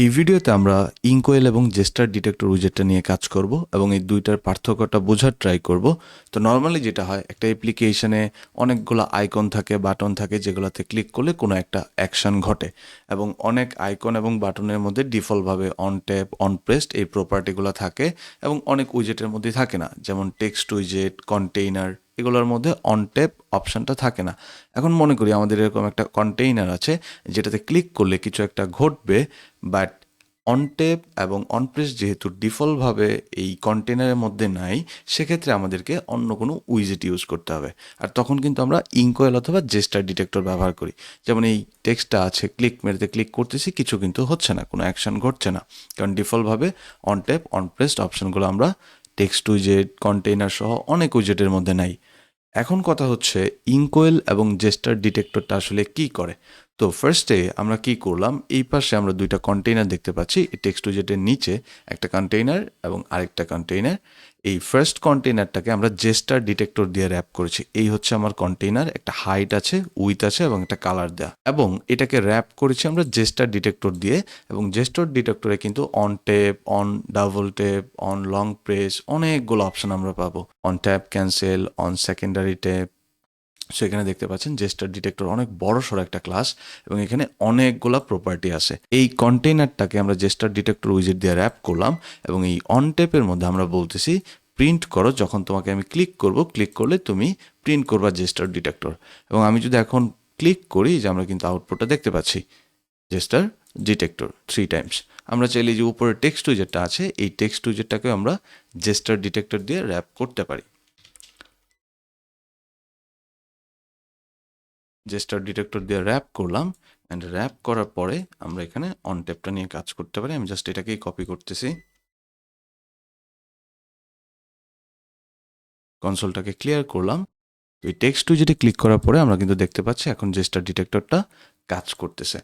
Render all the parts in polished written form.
এই ভিডিওতে আমরা ইনকোয়েল এবং জেস্টার ডিটেক্টর উইজেটটা নিয়ে কাজ করব এবং এই দুইটার পার্থক্যটা বোঝার ট্রাই করব। তো নর্মালি যেটা হয়, একটা অ্যাপ্লিকেশনে অনেকগুলো আইকন থাকে, বাটন থাকে, যেগুলোতে ক্লিক করলে কোনো একটা অ্যাকশন ঘটে এবং অনেক আইকন এবং বাটনের মধ্যে ডিফল্টভাবে অন ট্যাপ, অন প্রেসড এই প্রপার্টিগুলো থাকে এবং অনেক উইজেটের মধ্যে থাকে না, যেমন টেক্সট উইজেট, কন্টেইনার, এগুলোর মধ্যে অন ট্যাপ অপশানটা থাকে না। এখন মনে করি আমাদের এরকম একটা কন্টেইনার আছে যেটাতে ক্লিক করলে কিছু একটা ঘটবে, বাট অন ট্যাপ এবং অন প্রেস যেহেতু ডিফল্টভাবে এই কন্টেনারের মধ্যে নাই, সেক্ষেত্রে আমাদেরকে অন্য কোনো উইজেট ইউজ করতে হবে। আর তখন কিন্তু আমরা ইনকোয়েল অথবা জেস্টার ডিটেক্টর ব্যবহার করি। যেমন এই টেক্সটটা আছে, ক্লিক মেরেতে ক্লিক করতেছি, কিছু কিন্তু হচ্ছে না, কোনো অ্যাকশন ঘটছে না, কারণ ডিফল্টভাবে অন ট্যাপ, অন প্রেসড অপশনগুলো আমরা টেক্সট উইজেট, কন্টেইনার সহ অনেক উইজেটের মধ্যে নাই। এখন কথা হচ্ছে ইনকোয়েল এবং জেস্টার ডিটেক্টরটা আসলে কি করে। তো ফার্স্টে আমরা কি করলাম, এই পাশে আমরা দুইটা কন্টেইনার দেখতে পাচ্ছি। এই টেক্সট উইজেটের নিচে একটা কন্টেইনার এবং আরেকটা কন্টেইনার। এই ফার্স্ট কন্টেইনারটাকে আমরা জেস্টার ডিটেক্টর দিয়ে র্যাপ করেছি। এই হচ্ছে আমার কন্টেইনার, একটা হাইট আছে, উইথ আছে এবং একটা কালার দেওয়া, এবং এটাকে র্যাপ করেছি আমরা জেস্টার ডিটেক্টর দিয়ে। এবং জেস্টার ডিটেক্টরে কিন্তু on tap, on double tap, on long press, অনেকগুলো অপশন আমরা পাবো। On tap cancel, on secondary tap. So এখানে দেখতে পাচ্ছেন জেস্টার ডিটেক্টর অনেক বড় সড়ো একটা ক্লাস এবং এখানে অনেকগুলা প্রপার্টি আছে। এই কন্টেইনারটাকে আমরা জেস্টার ডিটেক্টর উইজেট দিয়ে র্যাপ করলাম এবং এই অন ট্যাপের মধ্যে আমরা বলতেছি প্রিন্ট করো। যখন তোমাকে আমি ক্লিক করব, ক্লিক করলে তুমি প্রিন্ট করবা জেস্টার ডিটেক্টর। এবং আমি যদি এখন ক্লিক করি, যে আমরা কিন্তু আউটপুটটা দেখতে পাচ্ছি জেস্টার ডিটেক্টর 3 টাইমস। আমরা চাইলে যে উপরে টেক্সট উইজেটটা আছে, এই টেক্সট উইজেটটাকে আমরা জেস্টার ডিটেক্টর দিয়ে র্যাপ করতে পারি। জেস্টার ডিটেক্টর দিয়ে র্যাপ করলাম, অ্যান্ড র্যাপ করার পরে আমরা এখানে অন ট্যাপটা নিয়ে কাজ করতে পারি। আমি জাস্ট এটাকেই কপি করতেছি, কনসোলটাকে ক্লিয়ার করলাম। এই টেক্সট উইজেটে ক্লিক করার পরে আমরা কিন্তু দেখতে পাচ্ছি এখন জেস্টার ডিটেক্টরটা কাজ করতেছে।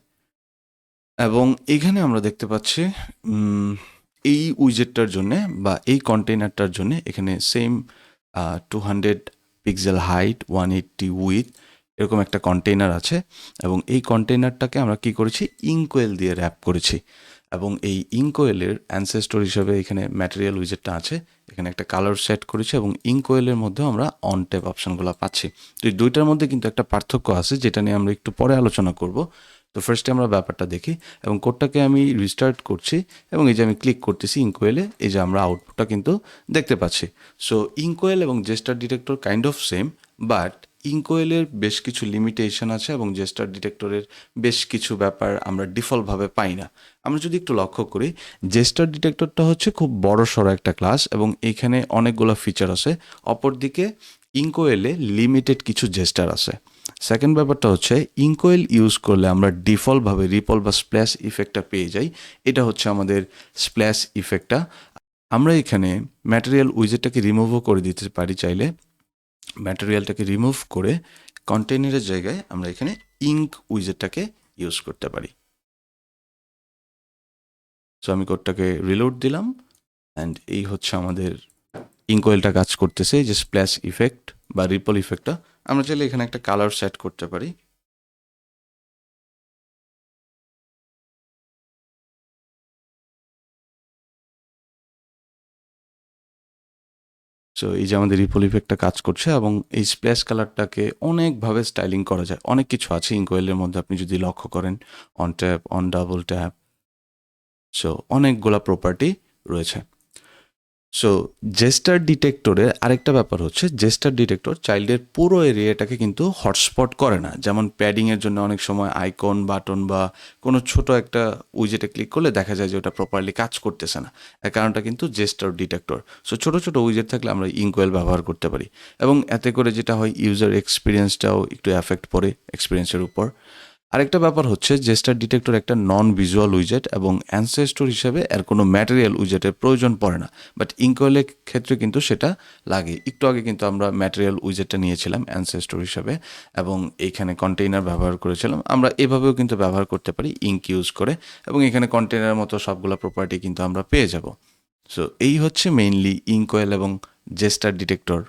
এবং এখানে আমরা দেখতে পাচ্ছি এই উইজেটটার জন্যে বা এই কন্টেইনারটার জন্যে এখানে সেম 200 পিক্সেল হাইট, 180 উইথ, এরকম একটা কন্টেইনার আছে। এবং এই কন্টেইনারটাকে আমরা কি করেছি, ইনকোয়েল দিয়ে র্যাপ করেছি। এবং এই ইনকোয়েলের অ্যানসেস্টর হিসেবে এখানে ম্যাটেরিয়াল উইজেটটা আছে, এখানে একটা কালার সেট করেছি এবং ইনকোয়েলের মধ্যেও আমরা অন ট্যাপ অপশনগুলো পাচ্ছি। তো এই দুইটার মধ্যে কিন্তু একটা পার্থক্য আছে, যেটা নিয়ে আমরা একটু পরে আলোচনা করব। তো ফার্স্টে আমরা ব্যাপারটা দেখি এবং কোডটাকে আমি রিস্টার্ট করছি এবং এই যে আমি ক্লিক করতেছি ইনকোয়েলে, এই যে আমরা আউটপুটটা কিন্তু দেখতে পাচ্ছি। সো ইনকোয়েল এবং gesture detector kind of same, but ইনকোয়েলের বেশ কিছু লিমিটেশন আছে এবং জেস্টার ডিটেক্টরের বেশ কিছু ব্যাপার আমরা ডিফল্টভাবে পাই না। আমরা যদি একটু লক্ষ্য করি, জেস্টার ডিটেক্টরটা হচ্ছে খুব বড় সড়ো একটা ক্লাস এবং এখানে অনেকগুলো ফিচার আছে। অপরদিকে ইনকোয়েলে লিমিটেড কিছু জেস্টার আছে। সেকেন্ড ব্যাপারটা হচ্ছে ইনকোয়েল ইউজ করলে আমরা ডিফল্টভাবে রিপল বা স্প্ল্যাশ ইফেক্টটা পেয়ে যাই। এটা হচ্ছে আমাদের স্প্ল্যাশ ইফেক্টটা। আমরা এখানে ম্যাটেরিয়াল উইজেটটাকে রিমুভও করে দিতে পারি চাইলে। ম্যাটেরিয়ালটাকে রিমুভ করে কন্টেইনারের জায়গায় আমরা এখানে ইঙ্ক উইজেটটাকে ইউজ করতে পারি। সো আমি কোডটাকে রিলোড দিলাম, অ্যান্ড এই হচ্ছে আমাদের ইনকোয়েলটা কাজ করতেছে। যে স্প্ল্যাশ ইফেক্ট বা রিপল ইফেক্টটা, আমরা চাইলে এখানে একটা কালার সেট করতে পারি। সো এই যে আমাদের রিপল ইফেক্টটা কাজ করছে এবং এই স্প্ল্যাশ কালারটাকে অনেকভাবে স্টাইলিং করা যায়। অনেক কিছু আছে ইনকোয়েলের মধ্যে, আপনি যদি লক্ষ্য করেন, on tap, on double tap, so অনেকগুলা প্রপার্টি রয়েছে। সো জেস্টার ডিটেক্টরের আরেকটা ব্যাপার হচ্ছে, জেস্টার ডিটেক্টর চাইল্ডের পুরো এরিয়াটাকে কিন্তু হটস্পট করে না। যেমন প্যাডিংয়ের জন্য অনেক সময় আইকন, বাটন বা কোনো ছোট একটা উইজেটে ক্লিক করলে দেখা যায় যে ওটা প্রপারলি কাজ করতেছে না। এর কারণটা কিন্তু জেস্টার ডিটেক্টর। সো ছোটো ছোটো উইজেট থাকলে আমরা ইনকোয়েল ব্যবহার করতে পারি এবং এতে করে যেটা হয়, ইউজার এক্সপিরিয়েন্সটাও একটু এফেক্ট পড়ে এক্সপিরিয়েন্সের উপর। আরেকটা ব্যাপার হচ্ছে, জেস্টার ডিটেক্টর একটা নন ভিজুয়াল উইজেট এবং অ্যানসেস্টর হিসেবে এর কোনো ম্যাটেরিয়াল উইজেটের প্রয়োজন পড়ে না, বাট ইনকোয়েলের ক্ষেত্রে কিন্তু সেটা লাগে। একটু আগে কিন্তু আমরা ম্যাটেরিয়াল উইজেটটা নিয়েছিলাম অ্যানসেস্টর হিসেবে এবং এইখানে কন্টেইনার ব্যবহার করেছিলাম। আমরা এভাবেও কিন্তু ব্যবহার করতে পারি ইঙ্ক ইউজ করে, এবং এখানে কন্টেইনার মতো সবগুলো প্রপার্টি কিন্তু আমরা পেয়ে যাব। সো এই হচ্ছে মেইনলি ইনকোয়েল এবং জেস্টার ডিটেক্টর।